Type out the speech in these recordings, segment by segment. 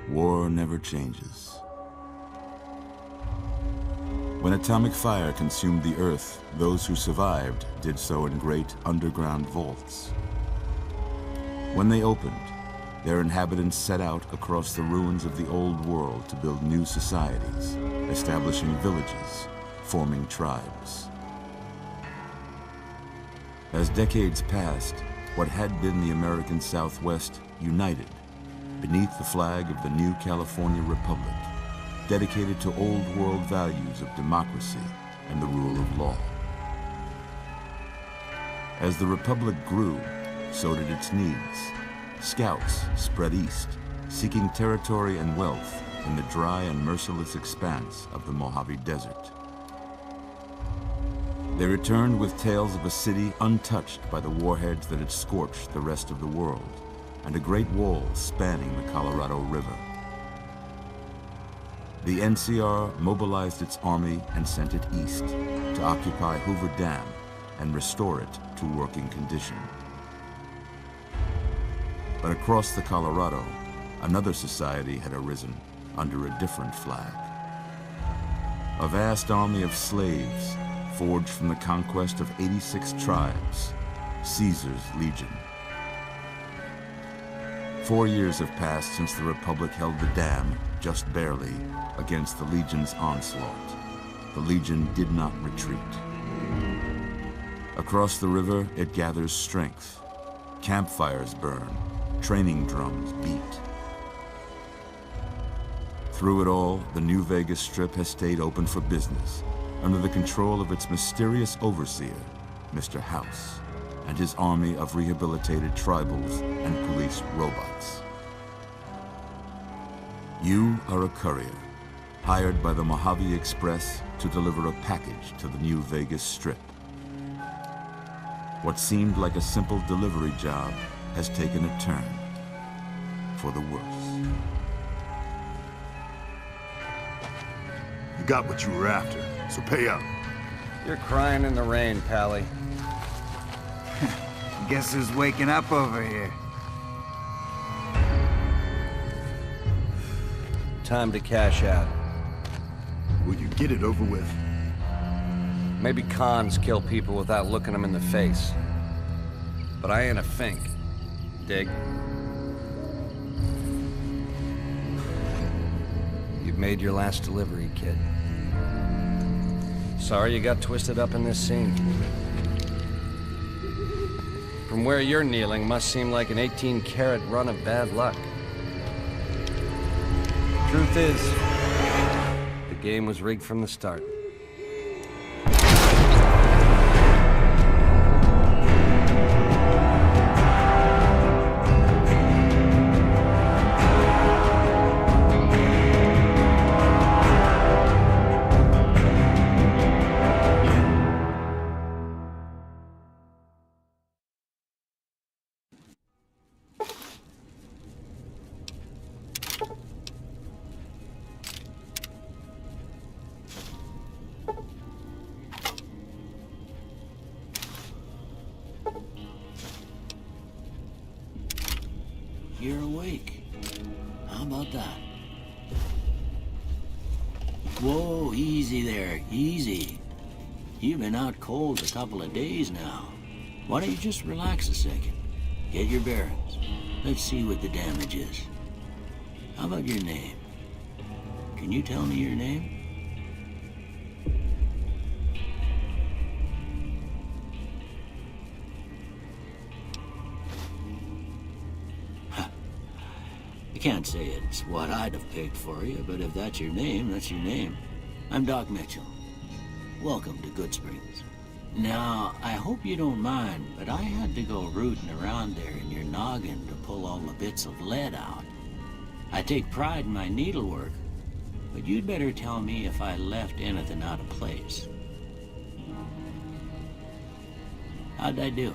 war never changes. When atomic fire consumed the Earth, those who survived did so in great underground vaults. When they opened, their inhabitants set out across the ruins of the old world to build new societies, establishing villages, forming tribes. As decades passed, what had been the American Southwest united beneath the flag of the new California Republic, dedicated to old world values of democracy and the rule of law. As the Republic grew, so did its needs. Scouts spread east, seeking territory and wealth in the dry and merciless expanse of the Mojave Desert. They returned with tales of a city untouched by the warheads that had scorched the rest of the world, and a great wall spanning the Colorado River. The NCR mobilized its army and sent it east to occupy Hoover Dam and restore it to working condition. But across the Colorado, another society had arisen under a different flag. A vast army of slaves forged from the conquest of 86 tribes, Caesar's Legion. 4 years have passed since the Republic held the dam, just barely, against the Legion's onslaught. The Legion did not retreat. Across the river, it gathers strength. Campfires burn, training drums beat. Through it all, the New Vegas Strip has stayed open for business, under the control of its mysterious overseer, Mr. House, and his army of rehabilitated tribals and police robots. You are a courier, hired by the Mojave Express to deliver a package to the New Vegas Strip. What seemed like a simple delivery job has taken a turn for the worse. You got what you were after, so pay up. You're crying in the rain, Pally. Guess who's waking up over here? Time to cash out. Will you get it over with? Maybe cons kill people without looking them in the face. But I ain't a fink. Dig? You've made your last delivery, kid. Sorry you got twisted up in this scene. From where you're kneeling must seem like an 18-carat run of bad luck. Truth is, the game was rigged from the start. You're awake. How about that? Whoa, easy there, easy. You've been out cold a couple of days now. Why don't you just relax a second? Get your bearings. Let's see what the damage is. How about your name? Can you tell me your name? I can't say it's what I'd have picked for you, but if that's your name, that's your name. I'm Doc Mitchell. Welcome to Goodsprings. Now, I hope you don't mind, but I had to go rooting around there in your noggin to pull all the bits of lead out. I take pride in my needlework, but you'd better tell me if I left anything out of place. How'd I do?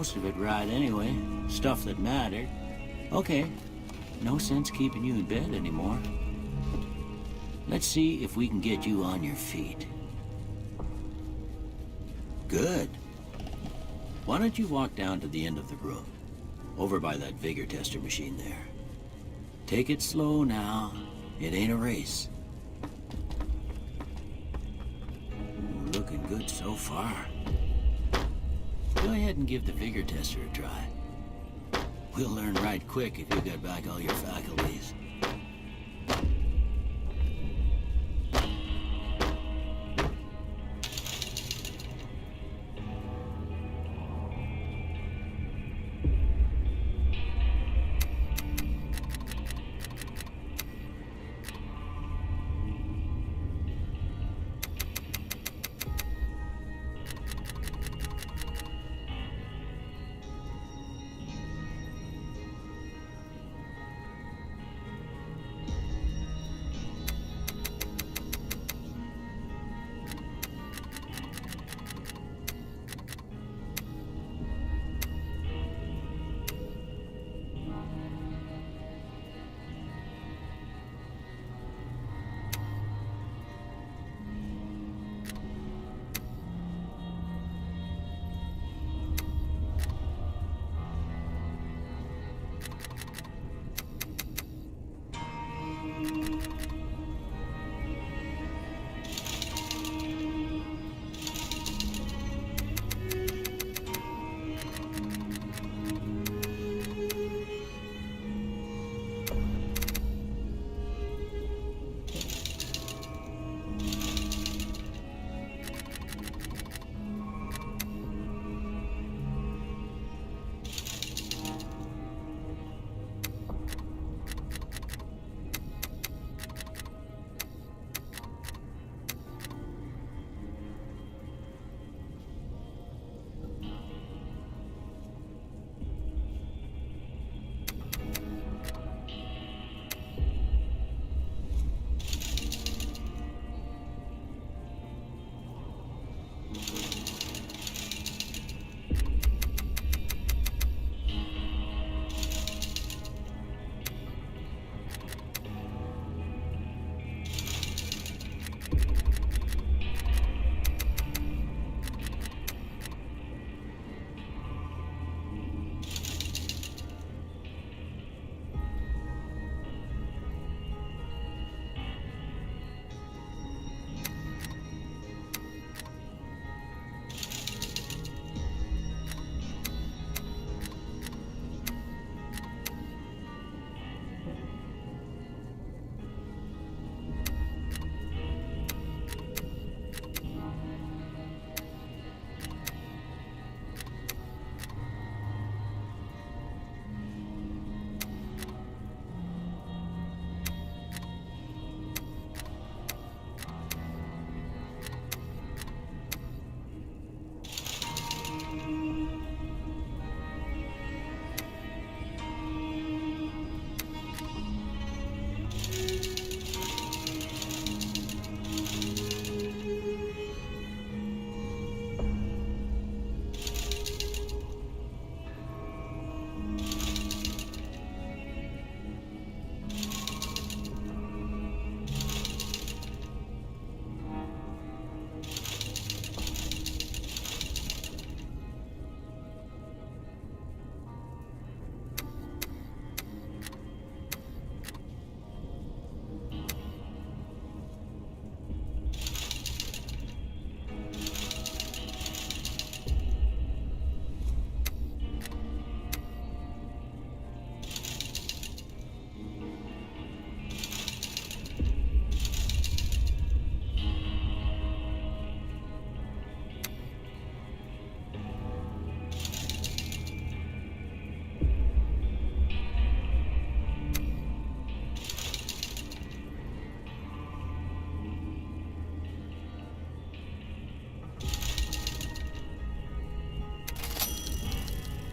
most of it right anyway. Stuff that mattered. Okay, no sense keeping you in bed anymore. Let's see if we can get you on your feet. Good. Why don't you walk down to the end of the room, over by that vigor tester machine there. Take it slow now. It ain't a race. Ooh, looking good so far. Go ahead and give the vigor tester a try. We'll learn right quick if you got back all your faculties.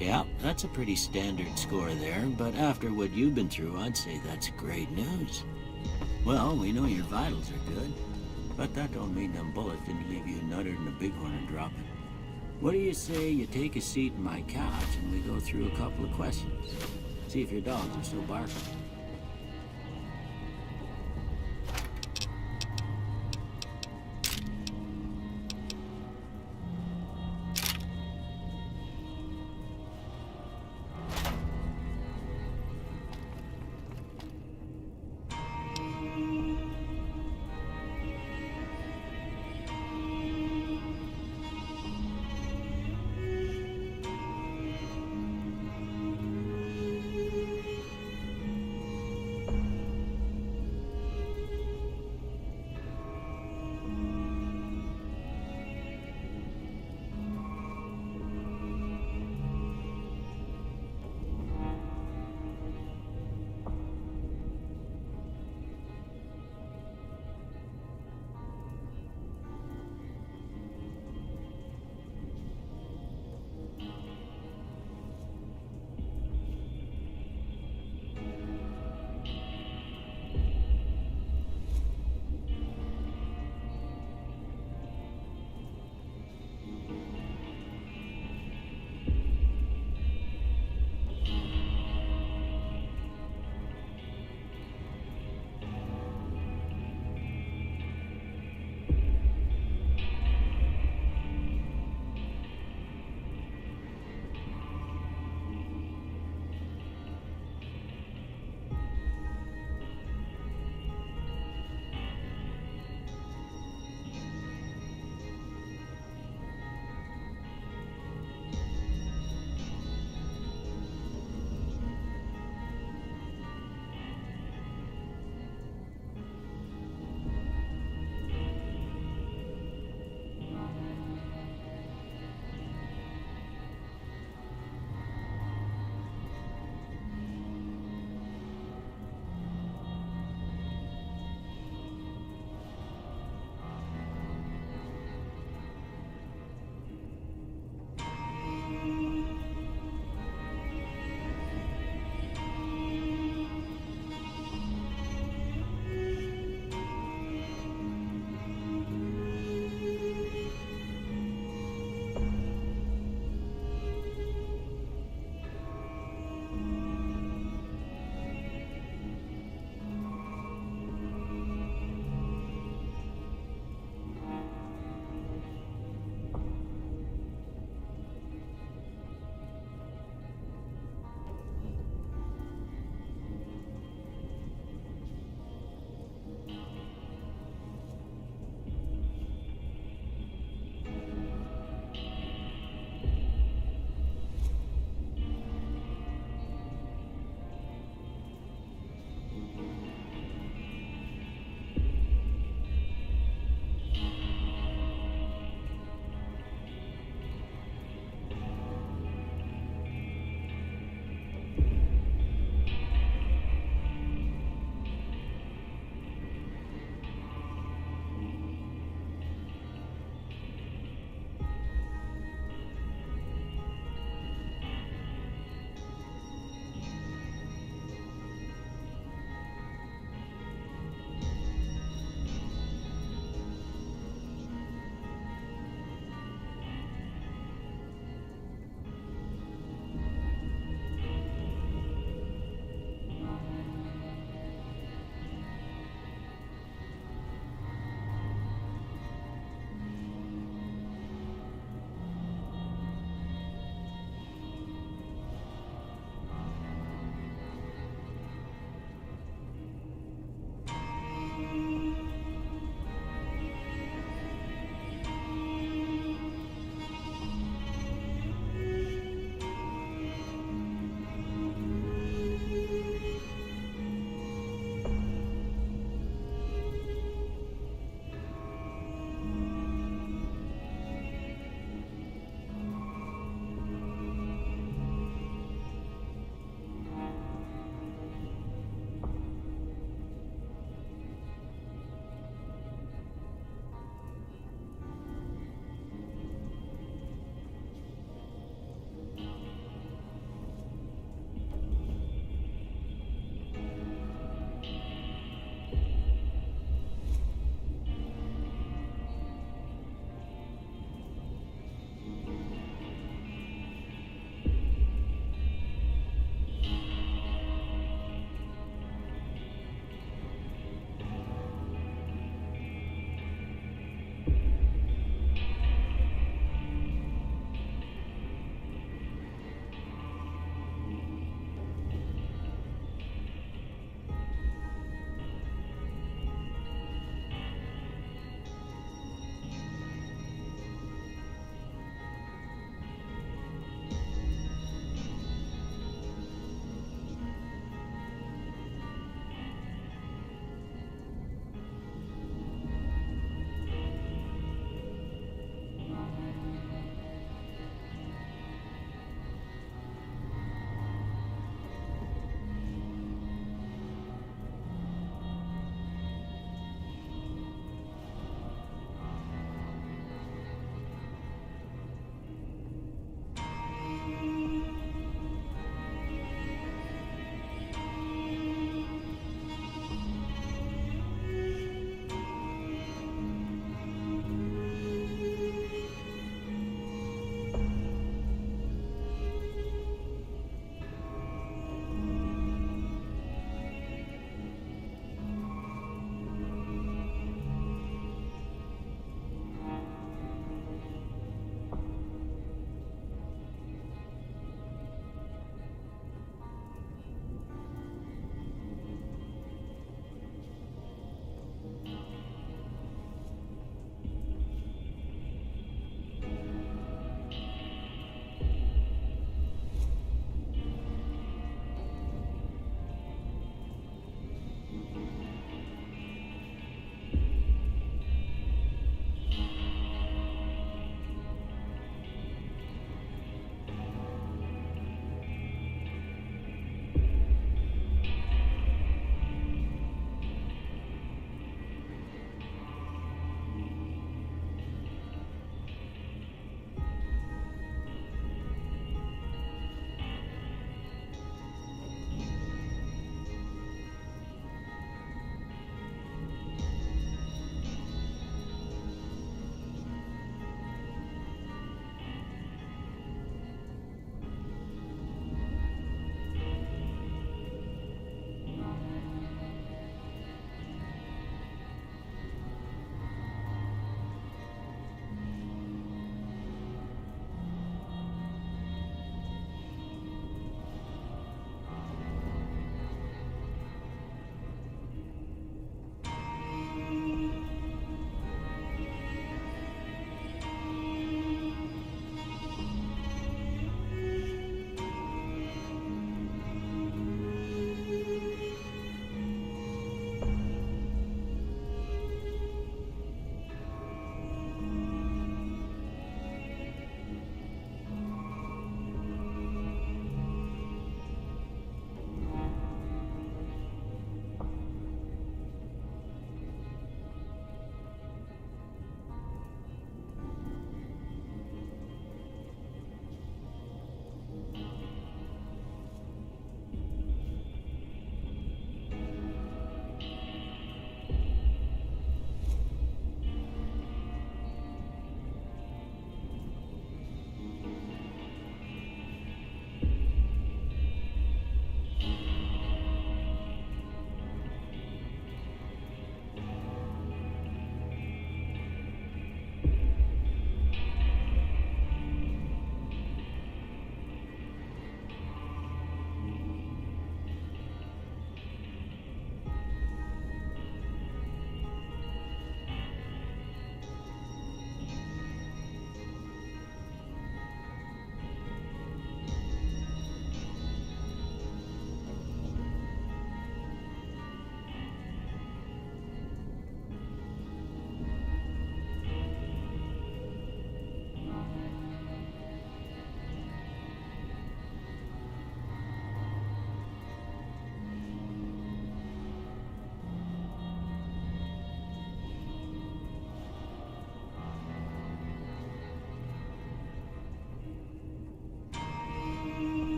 Yeah, that's a pretty standard score there, but after what you've been through, I'd say that's great news. Well, we know your vitals are good, but that don't mean them bullets didn't leave you nuttered in a bighorn and dropping. What do you say you take a seat in my couch and we go through a couple of questions? See if your dogs are still barking.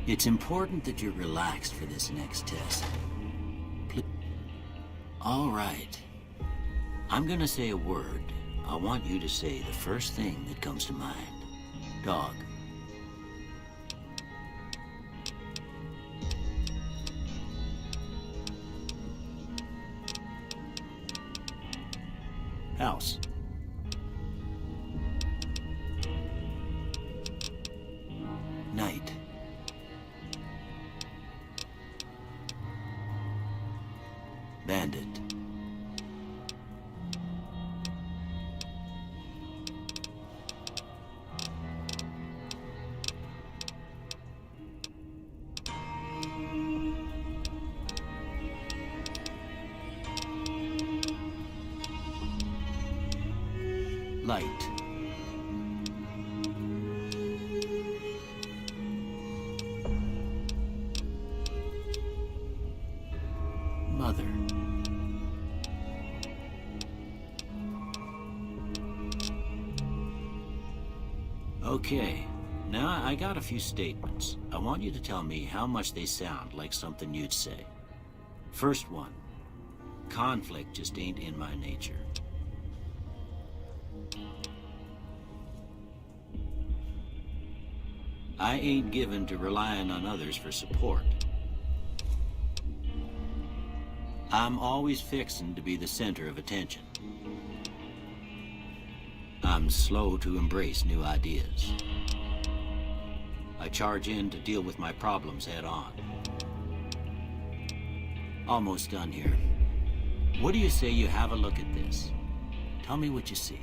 It's important that you're relaxed for this next test. All right. I'm gonna say a word. I want you to say the first thing that comes to mind. Dog. House. Night. Bandit. Light. Mother. Okay, now I got a few statements. I want you to tell me how much they sound like something you'd say. First one, conflict just ain't in my nature. I ain't given to relying on others for support. I'm always fixin' to be the center of attention. I'm slow to embrace new ideas. I charge in to deal with my problems head on. Almost done here. What do you say you have a look at this? Tell me what you see.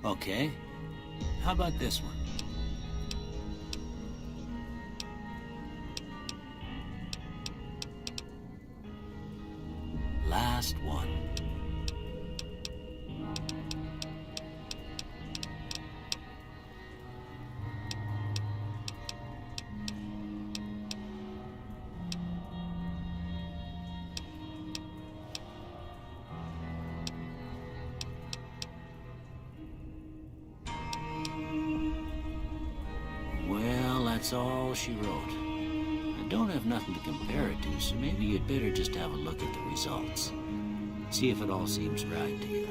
Okay. How about this one? Last one. That's all she wrote. I don't have nothing to compare it to, so maybe you'd better just have a look at the results. See if it all seems right to you.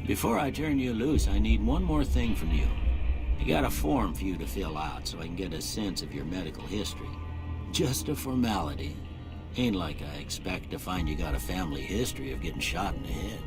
Before I turn you loose, I need one more thing from you. I got a form for you to fill out so I can get a sense of your medical history. Just a formality. Ain't like I expect to find you got a family history of getting shot in the head.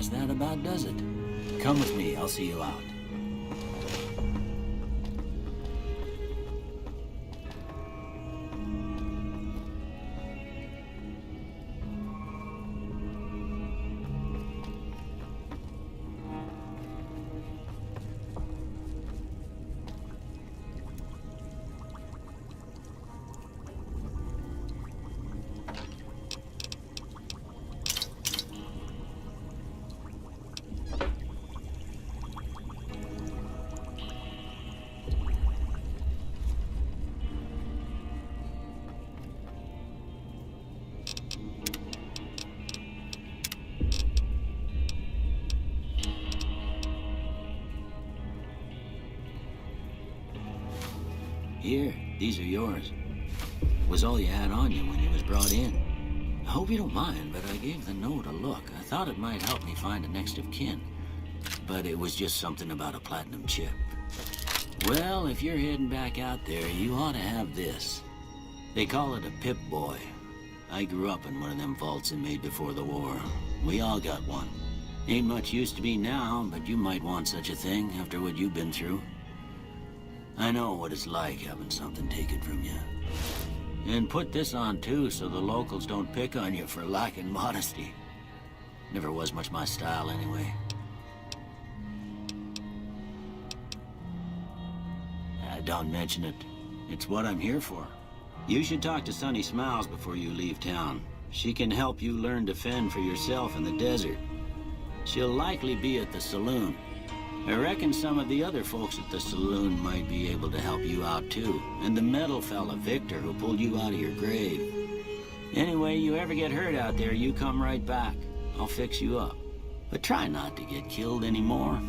guess that about does it. Come with me, I'll see you out. Here, these are yours. Was all you had on you when you was brought in. I hope you don't mind, but I gave the note a look. I thought it might help me find a next of kin. But it was just something about a platinum chip. Well, if you're heading back out there, you ought to have this. They call it a Pip-Boy. I grew up in one of them vaults they made before the war. We all got one. Ain't much use to be now, but you might want such a thing after what you've been through. I know what it's like having something taken from you. And put this on too, so the locals don't pick on you for lacking modesty. Never was much my style anyway. Don't mention it. It's what I'm here for. You should talk to Sunny Smiles before you leave town. She can help you learn to fend for yourself in the desert. She'll likely be at the saloon. I reckon some of the other folks at the saloon might be able to help you out too. And the metal fella, Victor, who pulled you out of your grave. Anyway, you ever get hurt out there, you come right back. I'll fix you up. But try not to get killed anymore.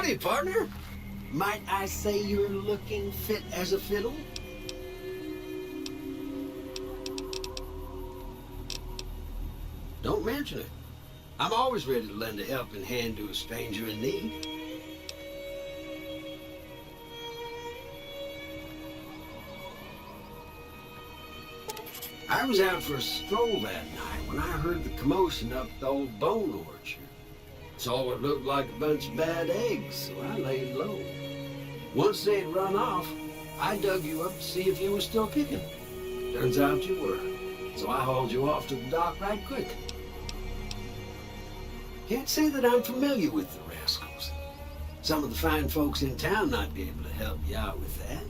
Howdy, partner. Might I say you're looking fit as a fiddle? Don't mention it. I'm always ready to lend a helping hand to a stranger in need. I was out for a stroll that night when I heard the commotion up the old bone orchard. Saw what looked like a bunch of bad eggs, so I laid low. Once they'd run off, I dug you up to see if you were still kicking. Turns out you were, so I hauled you off to the dock right quick. Can't say that I'm familiar with the rascals. Some of the fine folks in town might be able to help you out with that.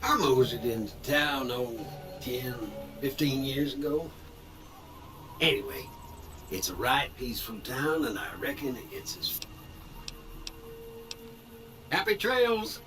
I moseyed into town, 10, 15 years ago. Anyway, it's a right peaceful town, and I reckon it's as... Happy trails!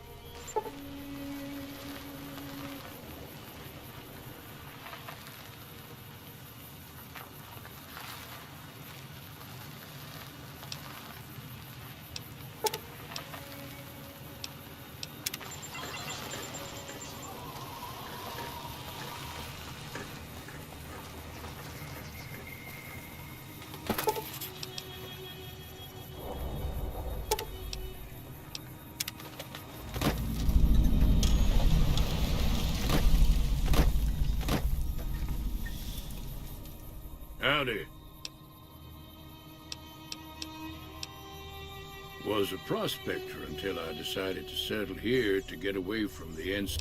Howdy. Was a prospector until I decided to settle here to get away from the ends.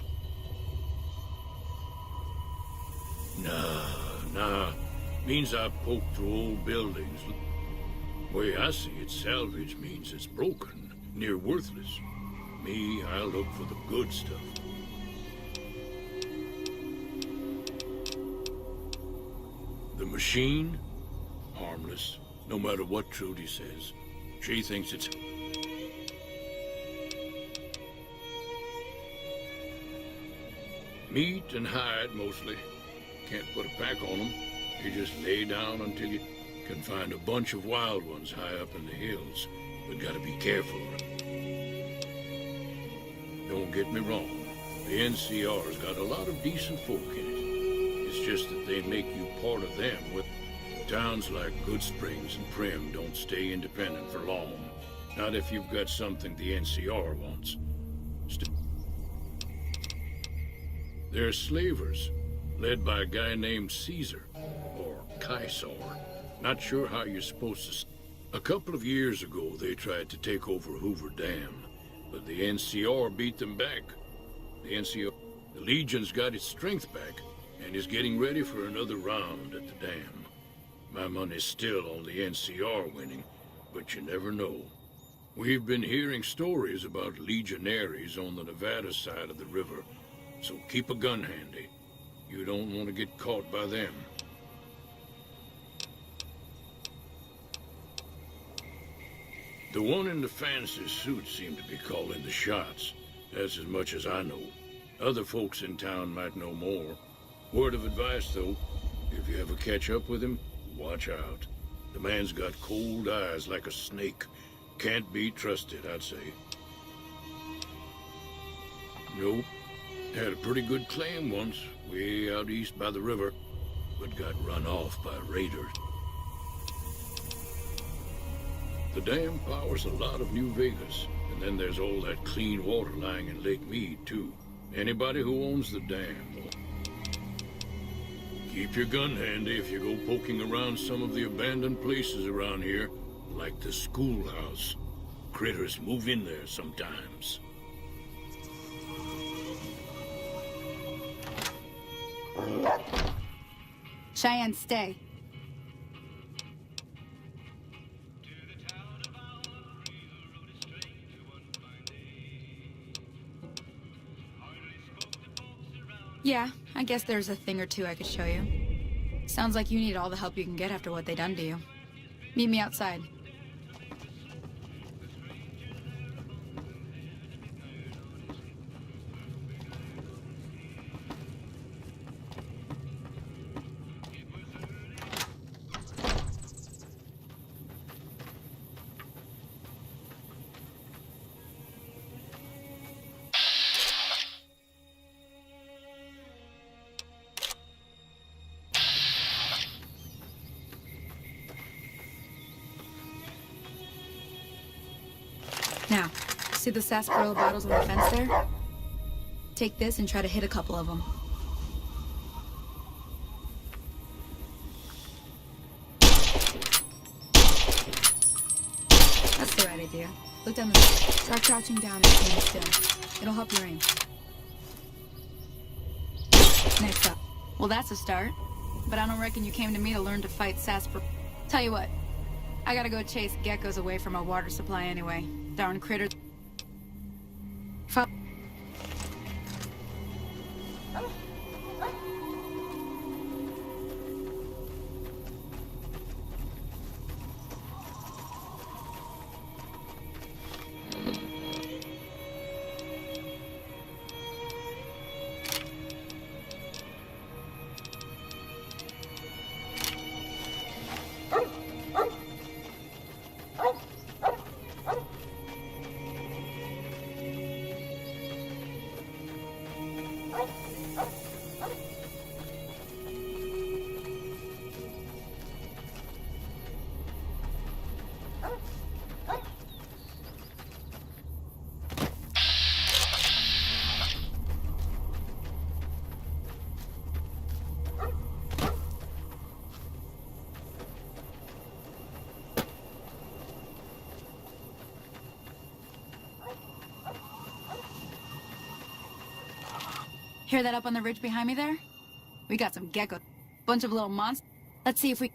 Nah. Means I poke through old buildings. Way I see it, salvage means it's broken, near worthless. Me, I look for the good stuff. The machine? Harmless, no matter what Trudy says. She thinks it's... Meat and hide, mostly. Can't put a pack on them. You just lay down until you can find a bunch of wild ones high up in the hills. But gotta be careful. Don't get me wrong. The NCR's got a lot of decent folk in it. It's just that they make you part of them. With towns like Good Springs and Prim don't stay independent for long. Not if you've got something the NCR wants. They're slavers, led by a guy named Caesar, or Caesar. Not sure how you're supposed to... A couple of years ago, they tried to take over Hoover Dam, but the NCR beat them back. The Legion's got its strength back, and is getting ready for another round at the dam. My money's still on the NCR winning, but you never know. We've been hearing stories about legionaries on the Nevada side of the river, so keep a gun handy. You don't want to get caught by them. The one in the fancy suit seemed to be calling the shots. That's as much as I know. Other folks in town might know more. Word of advice, though, if you ever catch up with him, watch out. The man's got cold eyes like a snake. Can't be trusted, I'd say. Nope. Had a pretty good claim once, way out east by the river, but got run off by raiders. The dam powers a lot of New Vegas, and then there's all that clean water lying in Lake Mead, too. Anybody who owns the dam will... Keep your gun handy if you go poking around some of the abandoned places around here, like the schoolhouse. Critters move in there sometimes. Cheyenne, stay. Yeah, I guess there's a thing or two I could show you. Sounds like you need all the help you can get after what they done to you. Meet me outside. Now, see the sarsaparilla bottles on the fence there? Take this and try to hit a couple of them. That's the right idea. Look down the... Try crouching down and staying still. It'll help your aim. Next up. Well, that's a start. But I don't reckon you came to me to learn to fight sarsaparilla. Tell you what. I gotta go chase geckos away from our water supply anyway. Darn critters. Hear that up on the ridge behind me there? We got some geckos. Bunch of little monsters. Let's see if we...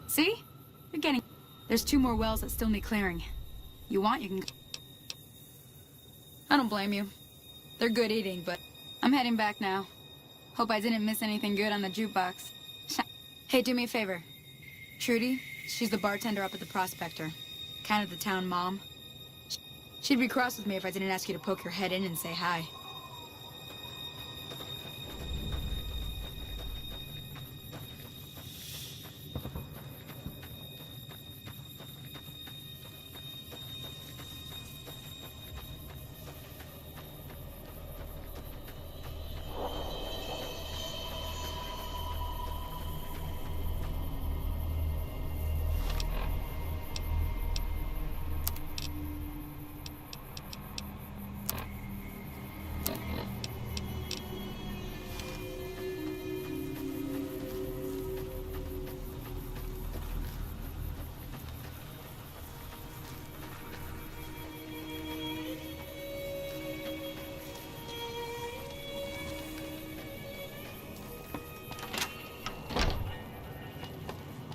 See? You're getting... There's 2 more wells that still need clearing. You want, you can... I don't blame you. They're good eating, but... I'm heading back now. Hope I didn't miss anything good on the jukebox. Hey, do me a favor. Trudy, she's the bartender up at the Prospector. Kind of the town mom. She'd be cross with me if I didn't ask you to poke your head in and say hi.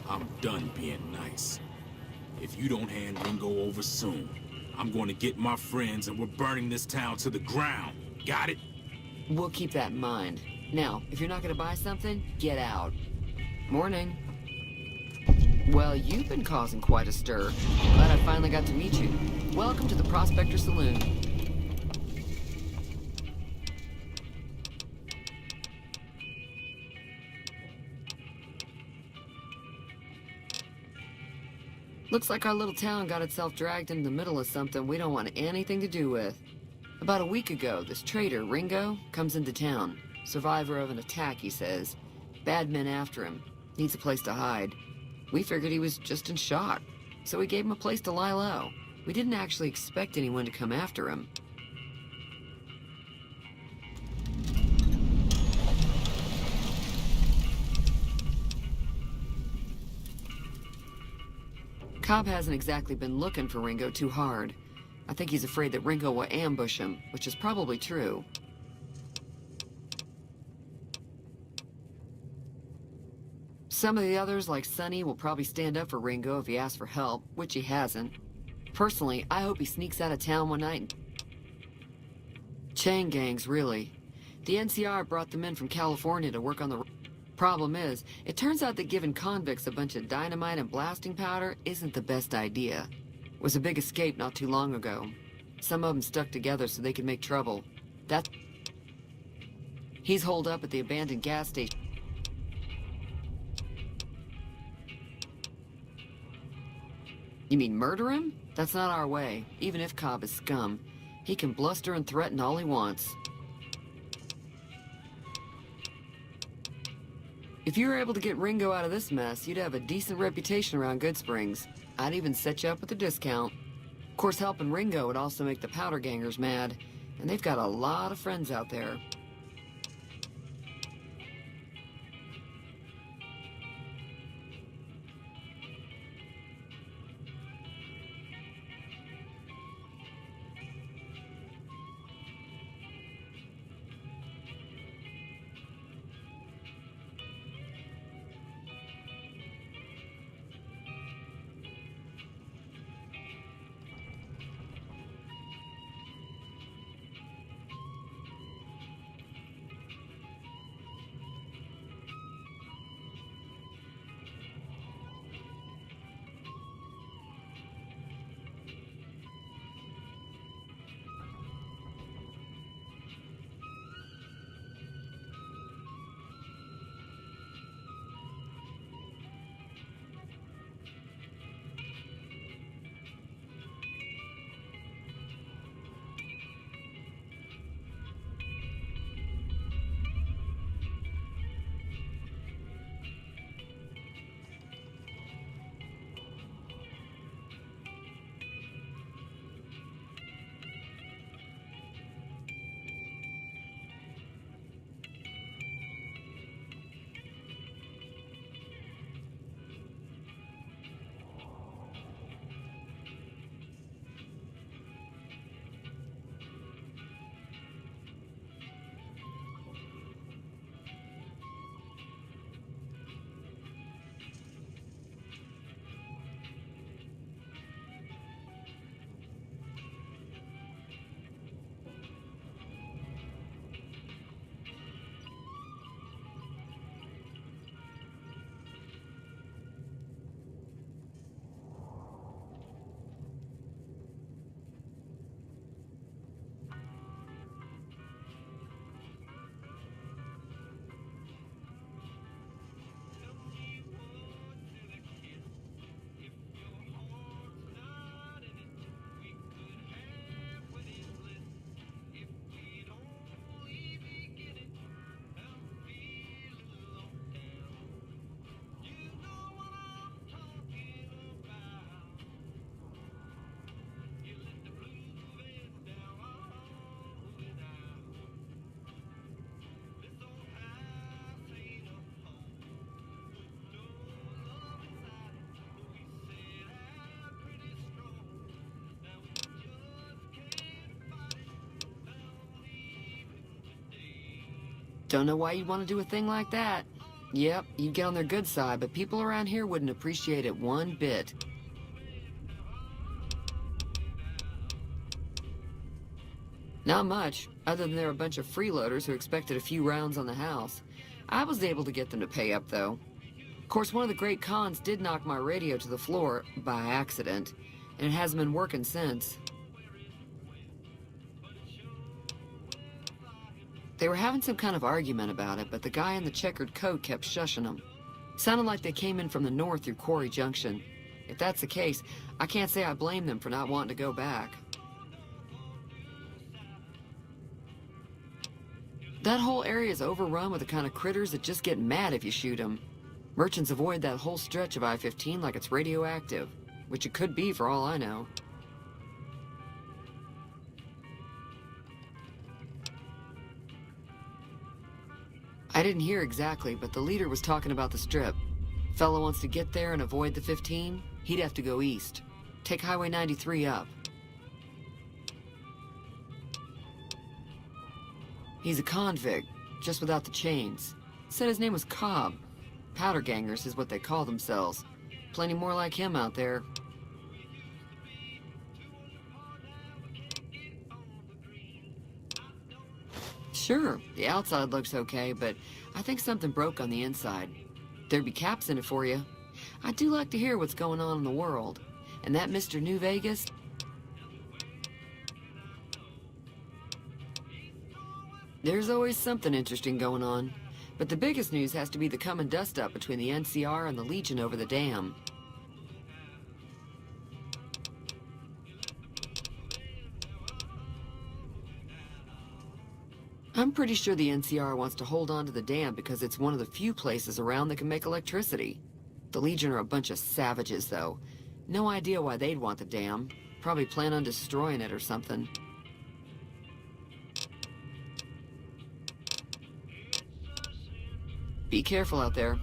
I'm done being nice. If you don't hand Ringo over soon, I'm going to get my friends and we're burning this town to the ground. Got it? We'll keep that in mind. Now, if you're not gonna buy something, get out. Morning. Well, you've been causing quite a stir. Glad I finally got to meet you. Welcome to the Prospector Saloon. Looks like our little town got itself dragged into the middle of something we don't want anything to do with. About a week ago, this traitor, Ringo, comes into town. Survivor of an attack, he says. Bad men after him. Needs a place to hide. We figured he was just in shock, so we gave him a place to lie low. We didn't actually expect anyone to come after him. Cobb hasn't exactly been looking for Ringo too hard. I think he's afraid that Ringo will ambush him, which is probably true. Some of the others, like Sonny, will probably stand up for Ringo if he asks for help, which he hasn't. Personally, I hope he sneaks out of town one night and... Chain gangs, really. The NCR brought them in from California to work on the... Problem is, it turns out that giving convicts a bunch of dynamite and blasting powder isn't the best idea. It was a big escape not too long ago. Some of them stuck together so they could make trouble. He's holed up at the abandoned gas station. You mean murder him? That's not our way, even if Cobb is scum. He can bluster and threaten all he wants. If you were able to get Ringo out of this mess, you'd have a decent reputation around Goodsprings. I'd even set you up with a discount. Of course, helping Ringo would also make the powder gangers mad, and they've got a lot of friends out there. Don't know why you'd want to do a thing like that. Yep, you'd get on their good side, but people around here wouldn't appreciate it one bit. Not much, other than they're a bunch of freeloaders who expected a few rounds on the house. I was able to get them to pay up, though. Of course, one of the great cons did knock my radio to the floor, by accident, and it hasn't been working since. They were having some kind of argument about it, but the guy in the checkered coat kept shushing them. Sounded like they came in from the north through Quarry Junction. If that's the case, I can't say I blame them for not wanting to go back. That whole area is overrun with the kind of critters that just get mad if you shoot them. Merchants avoid that whole stretch of I-15 like it's radioactive, which it could be for all I know. I didn't hear exactly, but the leader was talking about the strip. Fellow wants to get there and avoid the 15, he'd have to go east. Take Highway 93 up. He's a convict, just without the chains. Said his name was Cobb. Powder gangers is what they call themselves. Plenty more like him out there. Sure, the outside looks okay, but I think something broke on the inside. There'd be caps in it for you. I do like to hear what's going on in the world. And that Mr. New Vegas... There's always something interesting going on. But the biggest news has to be the coming dust-up between the NCR and the Legion over the dam. I'm pretty sure the NCR wants to hold on to the dam because it's one of the few places around that can make electricity. The Legion are a bunch of savages, though. No idea why they'd want the dam. Probably plan on destroying it or something. Be careful out there.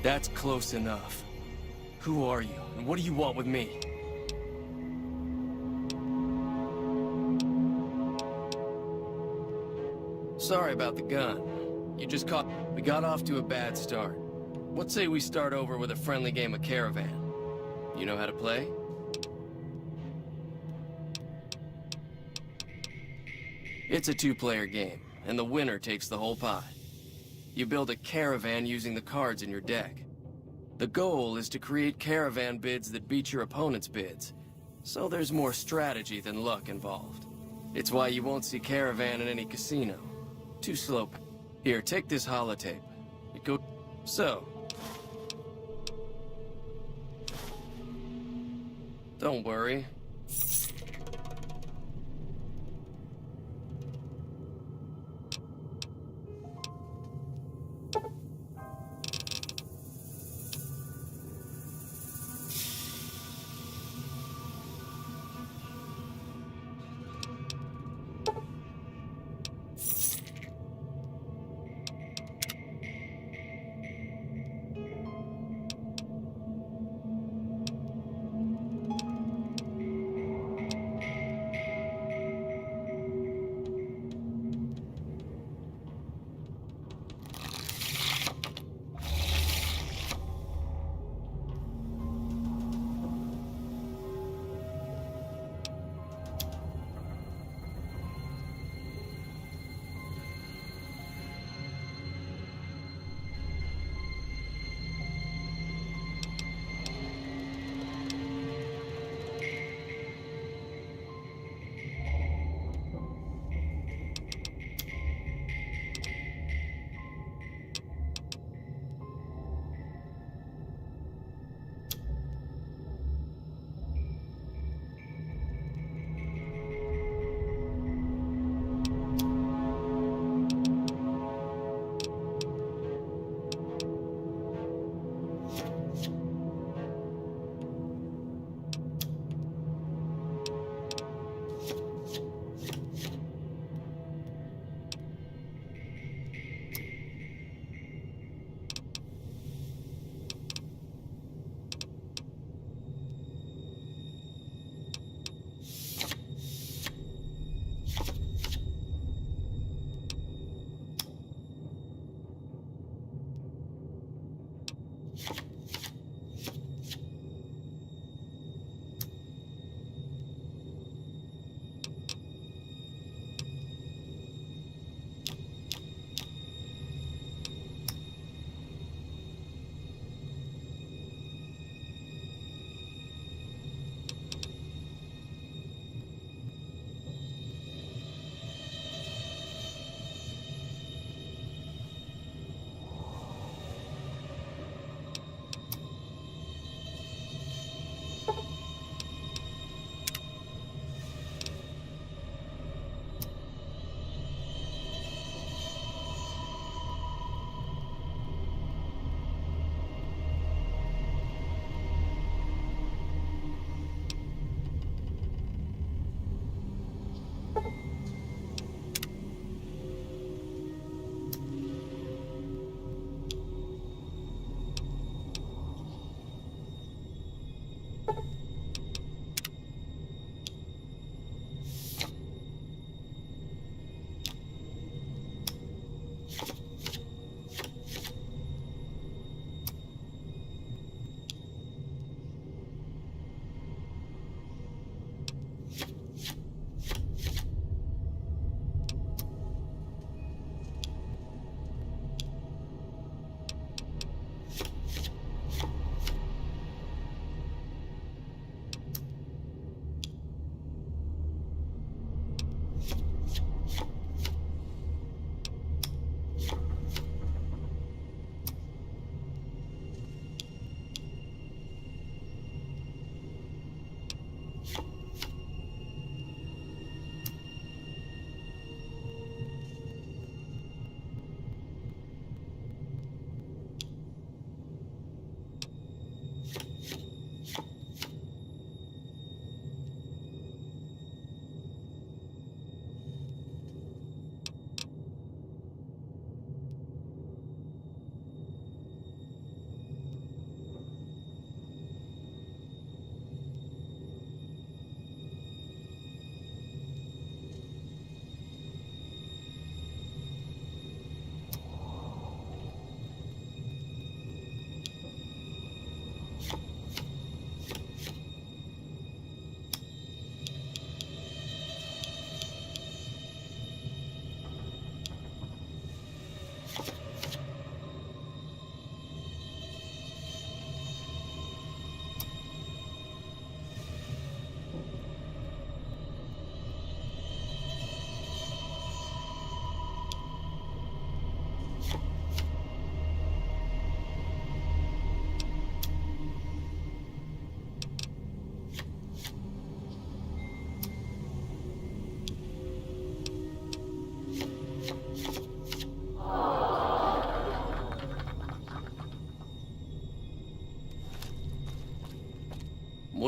That's close enough. Who are you, and what do you want with me? Sorry about the gun. You just caught... We got off to a bad start. What say we start over with a friendly game of Caravan? You know how to play? It's a two-player game, and the winner takes the whole pie. You build a caravan using the cards in your deck. The goal is to create caravan bids that beat your opponent's bids, so there's more strategy than luck involved. It's why you won't see caravan in any casino. Too slow. Here, take this holotape. It goes... So. Don't worry.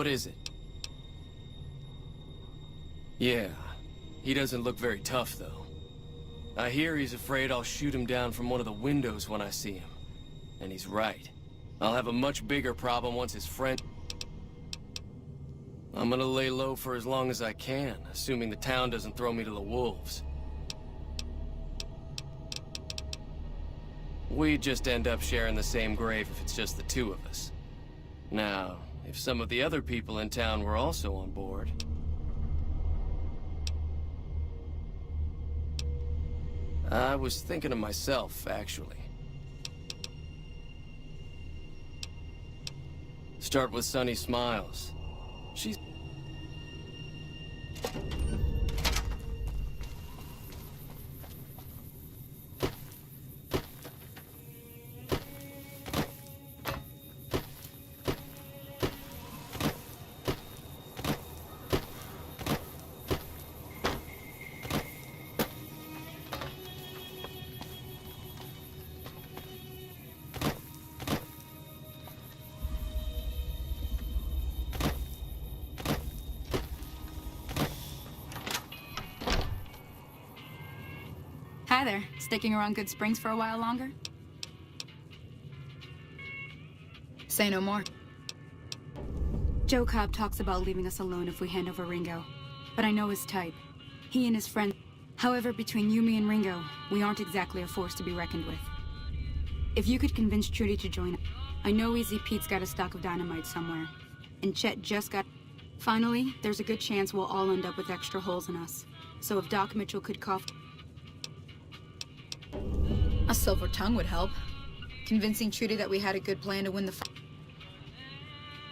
What is it? Yeah, he doesn't look very tough, though. I hear he's afraid I'll shoot him down from one of the windows when I see him. And he's right. I'll have a much bigger problem once his friend... I'm gonna lay low for as long as I can, assuming the town doesn't throw me to the wolves. We just end up sharing the same grave if it's just the two of us. Now, if some of the other people in town were also on board... I was thinking of myself, actually. Start with Sunny Smiles. She's... Hi there. Sticking around Good Springs for a while longer? Say no more. Joe Cobb talks about leaving us alone if we hand over Ringo. But I know his type. He and his friend... However, between you, me, and Ringo, we aren't exactly a force to be reckoned with. If you could convince Trudy to join us... I know Easy Pete's got a stock of dynamite somewhere. And Chet just got... Finally, there's a good chance we'll all end up with extra holes in us. So if Doc Mitchell could cough... A silver tongue would help. Convincing Trudy that we had a good plan to win the fight.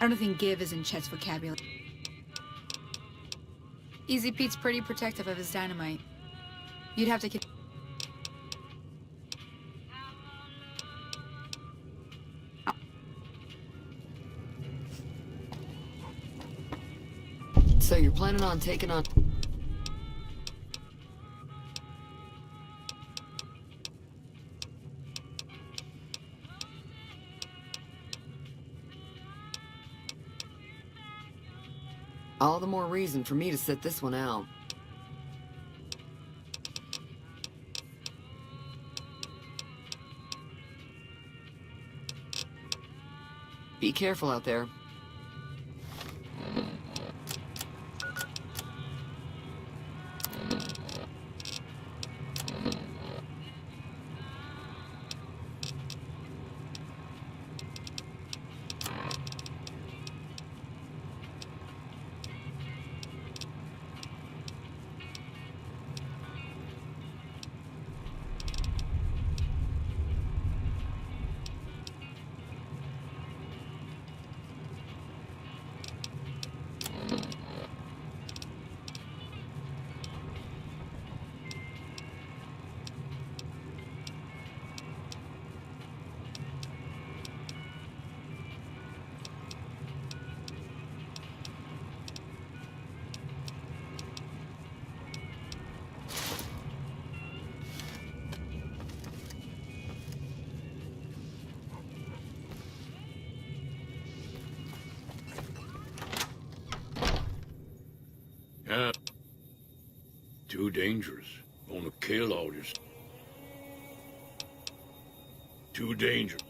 I don't think give is in Chet's vocabulary. Easy Pete's pretty protective of his dynamite. You'd have to... So you're planning on taking on... All the more reason for me to sit this one out. Be careful out there. Yeah. Too dangerous. Gonna kill all your... Too dangerous.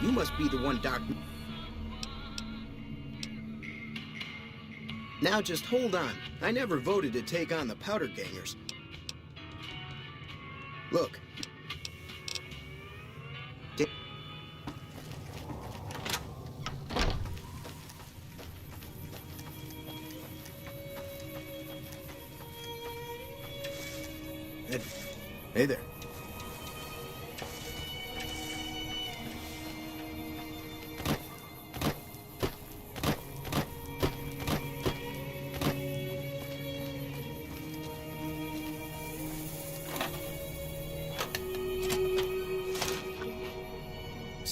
You must be the one, Doc. Now just hold on. I never voted to take on the Powder Gangers. Look. Hey there.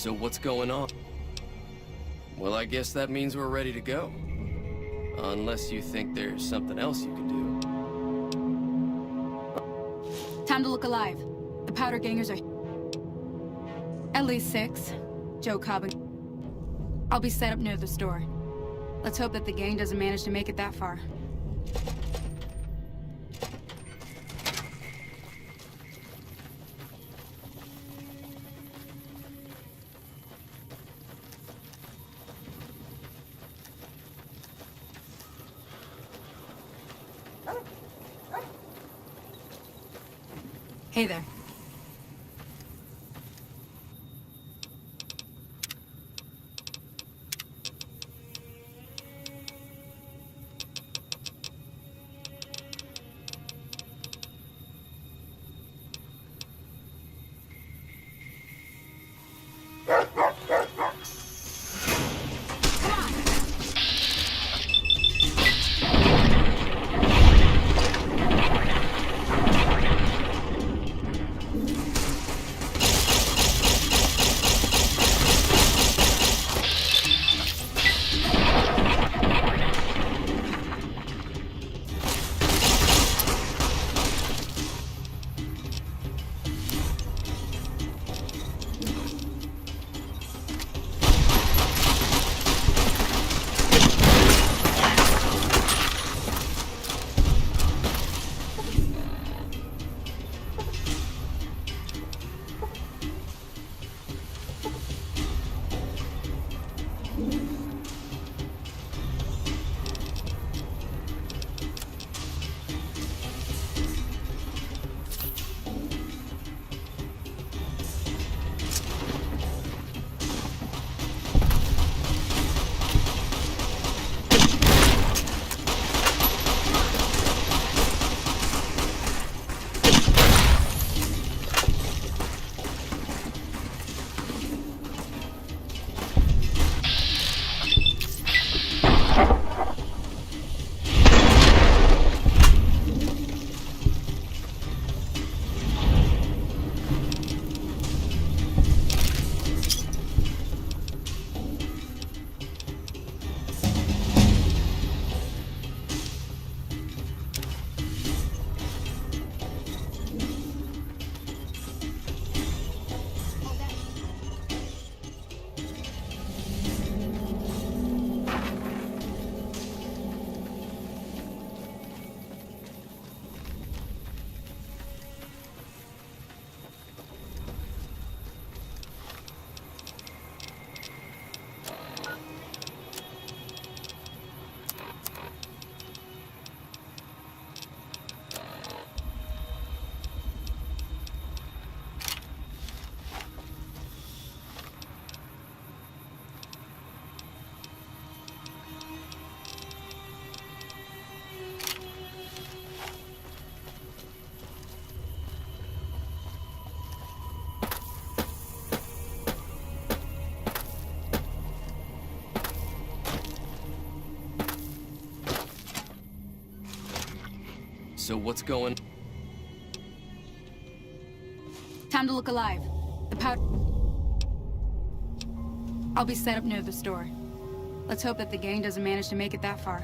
So what's going on? Well, I guess that means we're ready to go. Unless you think there's something else you can do. Time to look alive. The powder gangers are... At least 6. Joe Cobb and... I'll be set up near the store. Let's hope that the gang doesn't manage to make it that far. Hey there. So what's going... Time to look alive. The powder... I'll be set up near the store. Let's hope that the gang doesn't manage to make it that far.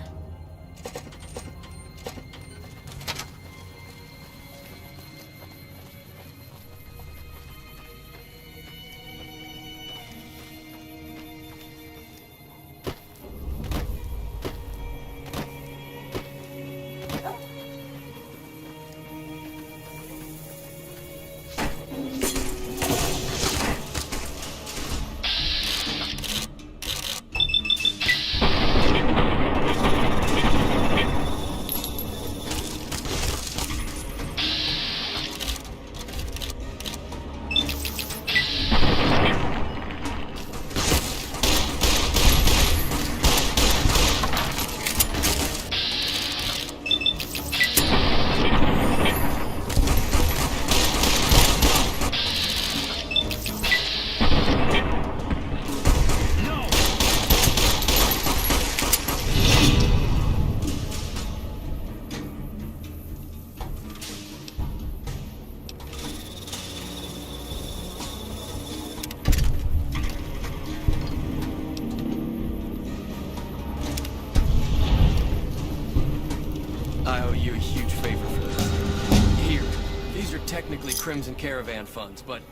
technically Crimson Caravan funds, but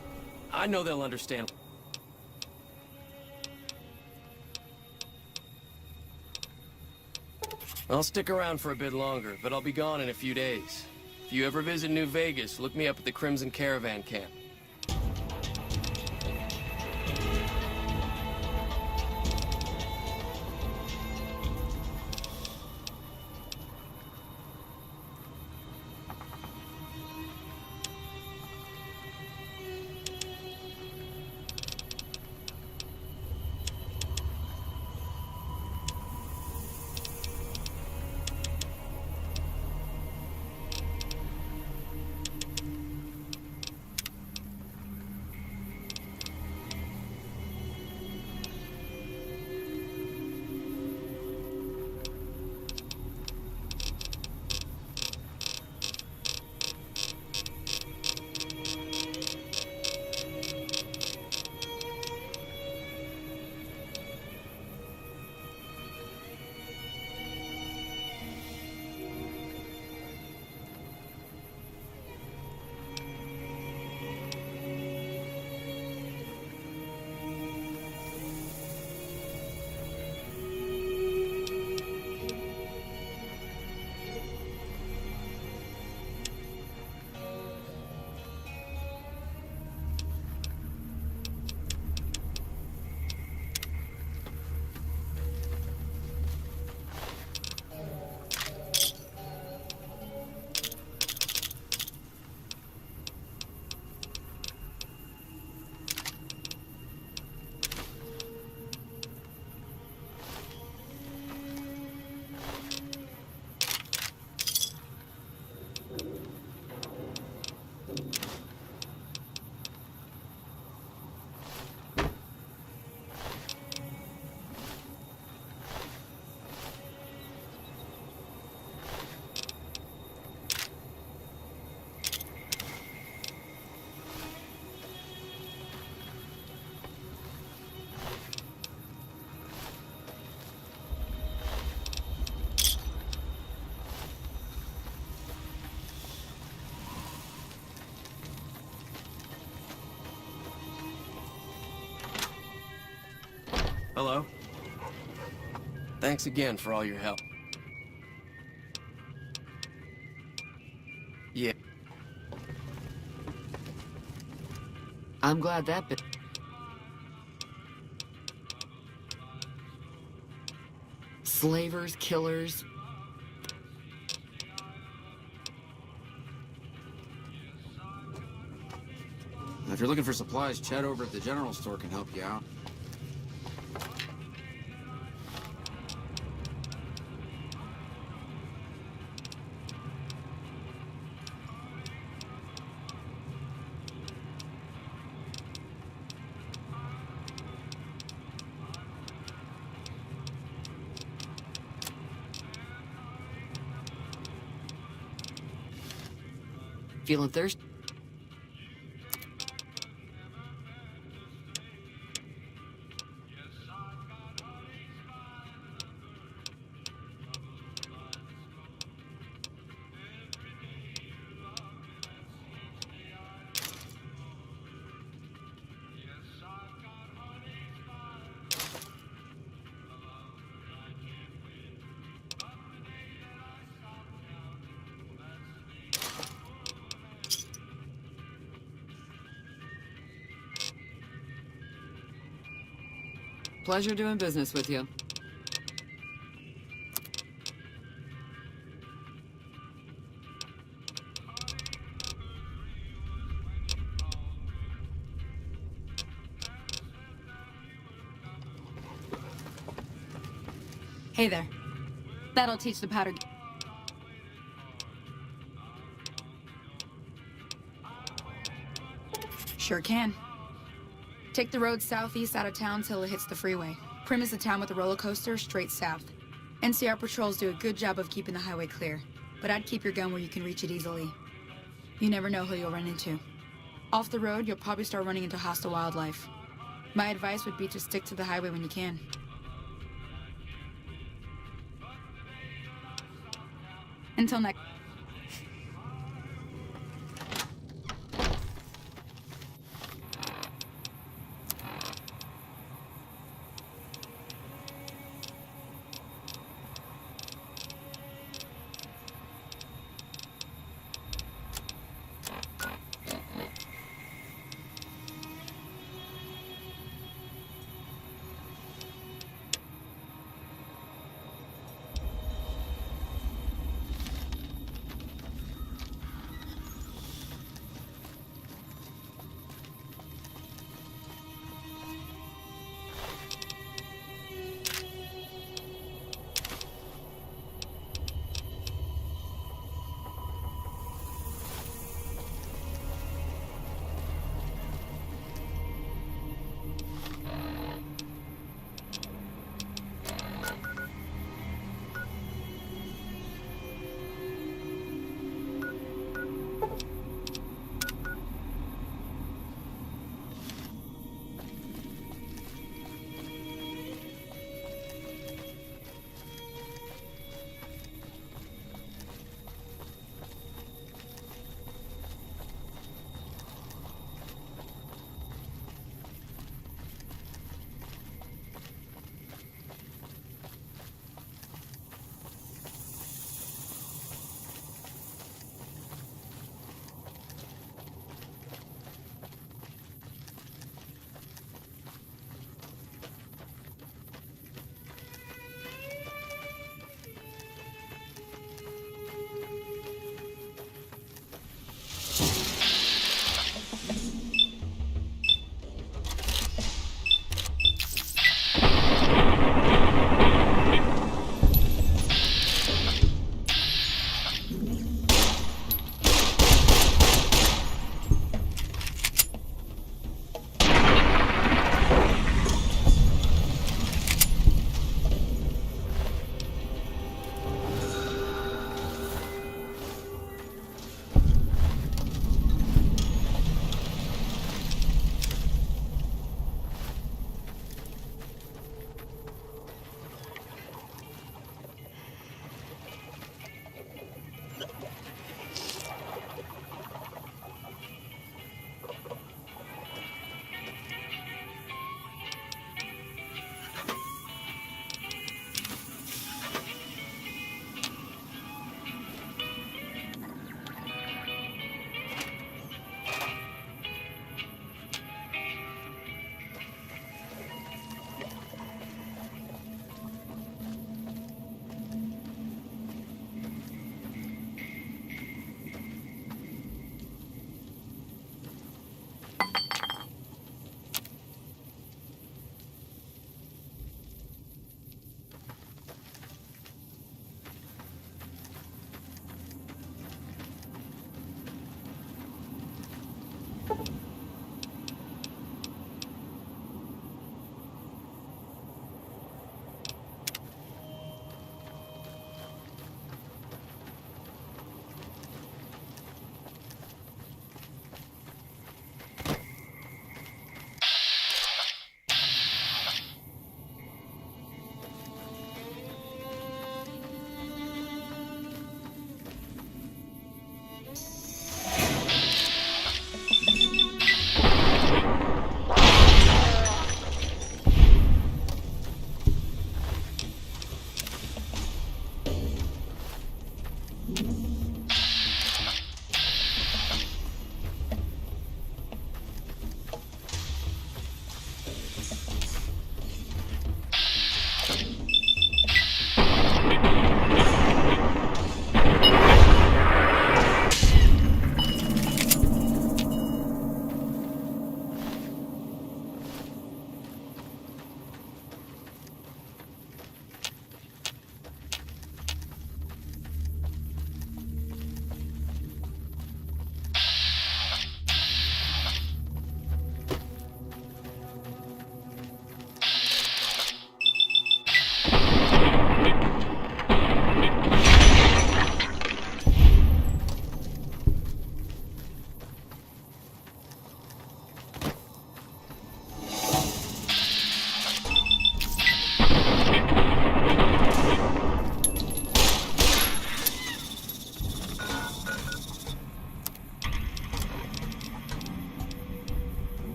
I know they'll understand. I'll stick around for a bit longer, but I'll be gone in a few days. If you ever visit New Vegas, look me up at the Crimson Caravan camp. Hello? Thanks again for all your help. Yeah. I'm glad that bit. Slavers, killers. If you're looking for supplies, Chad over at the general store can help you out. Feeling thirsty? Pleasure doing business with you. Hey there. That'll teach the powder. Sure can. Take the road southeast out of town till it hits the freeway. Prim is the town with the roller coaster straight south. NCR patrols do a good job of keeping the highway clear, but I'd keep your gun where you can reach it easily. You never know who you'll run into. Off the road, you'll probably start running into hostile wildlife. My advice would be to stick to the highway when you can. Until next...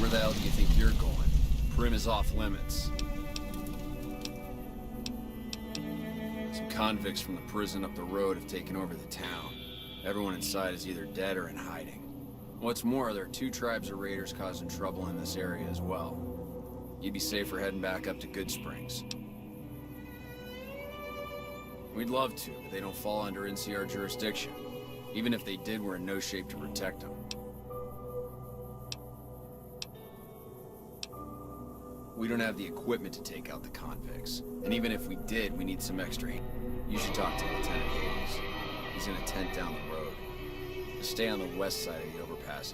Where the hell do you think you're going? Prim is off limits. Some convicts from the prison up the road have taken over the town. Everyone inside is either dead or in hiding. What's more, there are 2 tribes of raiders causing trouble in this area as well. You'd be safer heading back up to Good Springs. We'd love to, but they don't fall under NCR jurisdiction. Even if they did, we're in no shape to protect them. We don't have the equipment to take out the convicts. And even if we did, we need some extra. You should talk to Lieutenant Hayes. He's in a tent down the road. Stay on the west side of the overpass.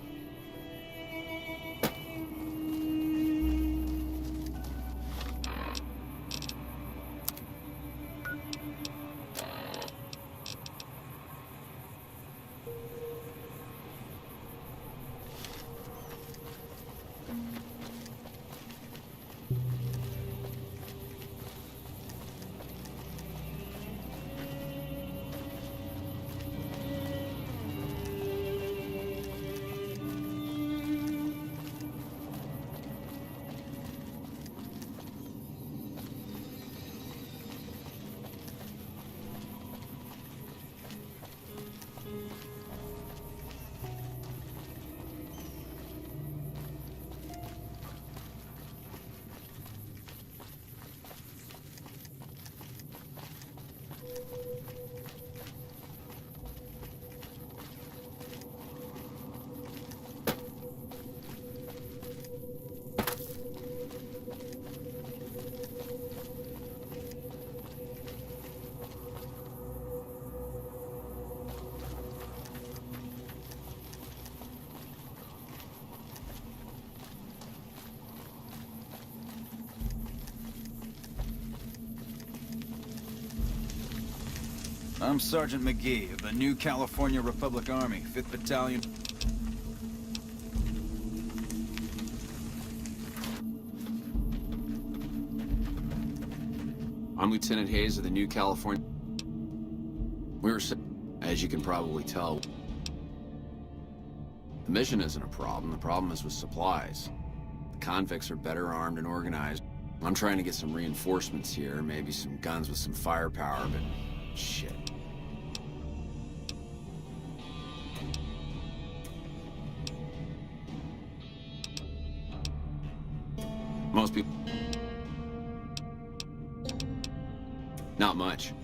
I'm Sergeant McGee of the New California Republic Army, 5th Battalion. I'm Lieutenant Hayes of the New California. We were, as you can probably tell, the mission isn't a problem. The problem is with supplies. The convicts are better armed and organized. I'm trying to get some reinforcements here, maybe some guns with some firepower, but shit. Most people... Not much.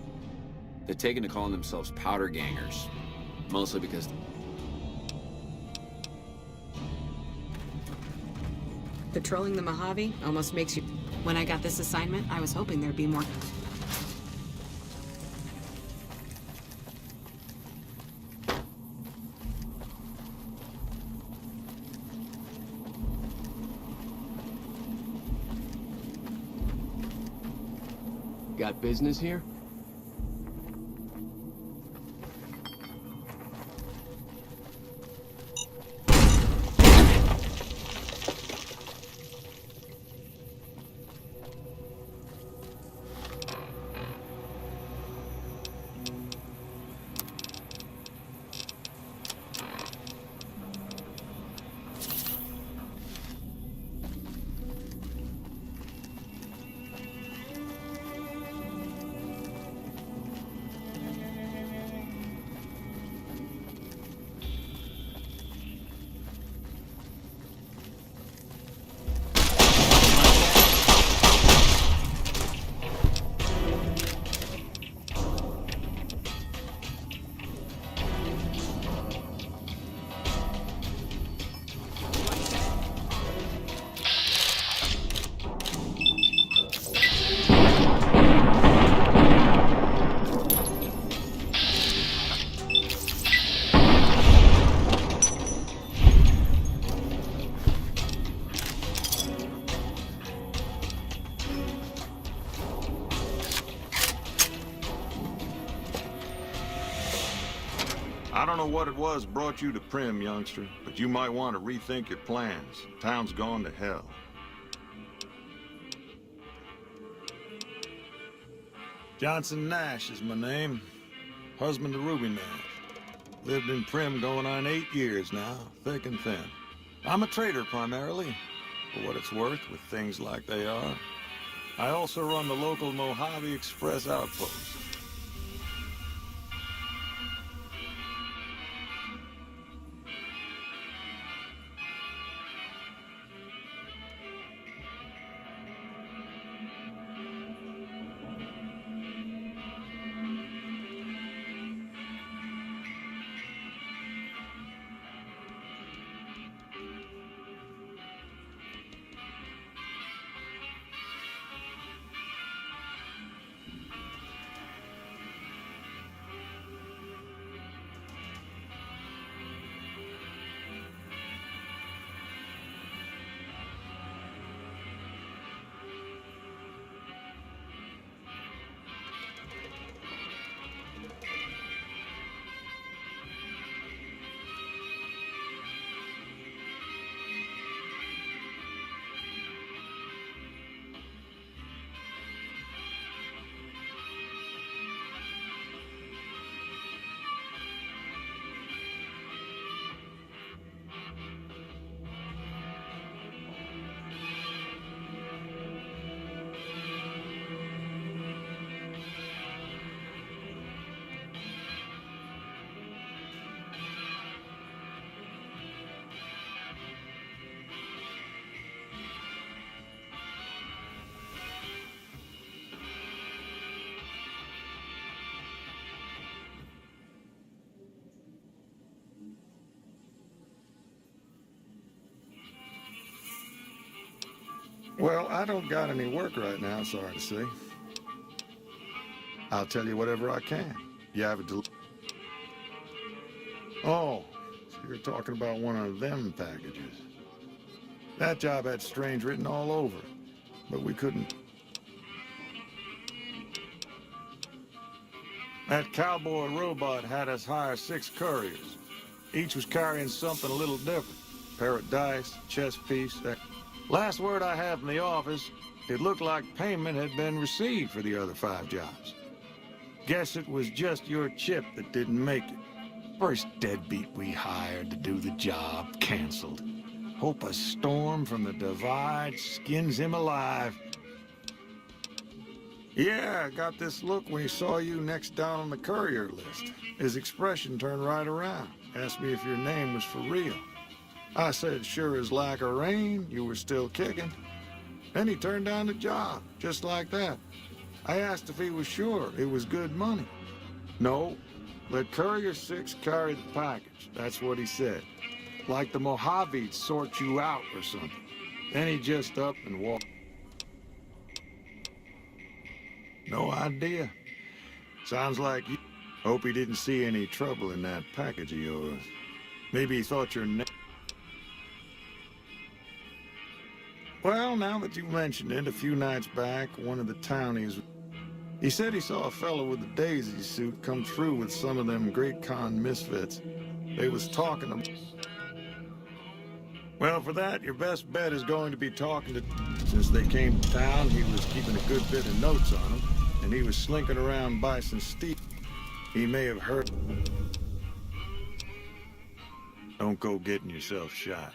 They've taken to calling themselves powder gangers. Mostly because... Patrolling the Mojave almost makes you... When I got this assignment, I was hoping there'd be more... Got business here? I don't know what it was brought you to Prim, youngster, but you might want to rethink your plans. Town's gone to hell. Johnson Nash is my name. Husband to Ruby Nash. Lived in Prim going on 8 years now, thick and thin. I'm a trader primarily. for what it's worth with things like they are. I also run the local Mojave Express outpost. Well, I don't got any work right now, sorry to say. I'll tell you whatever I can. You have a Oh, so you're talking about one of them packages. That job had strange written all over it, but we couldn't. That cowboy robot had us hire 6 couriers. Each was carrying something a little different. Pair of dice, chess piece, that... Last word I have from the office, it looked like payment had been received for the other 5 jobs. Guess it was just your chip that didn't make it. First deadbeat we hired to do the job canceled. Hope a storm from the divide skins him alive. Yeah, I got this look when he saw you next down on the courier list. His expression turned right around. Asked me if your name was for real. I said, sure as like a rain, you were still kicking. Then he turned down the job, just like that. I asked if he was sure it was good money. No, let Courier 6 carry the package. That's what he said. Like the Mojave'd sort you out or something. Then he just up and walked. No idea. Sounds like you... Hope he didn't see any trouble in that package of yours. Maybe he thought your name... Well, now that you mentioned it, a few nights back, one of the townies... He said he saw a fellow with a daisy suit come through with some of them Great Con misfits. They was talking about... Well, for that, your best bet is going to be talking to... Since they came to town, he was keeping a good bit of notes on them, and he was slinking around Bison Steep. He may have heard... Don't go getting yourself shot.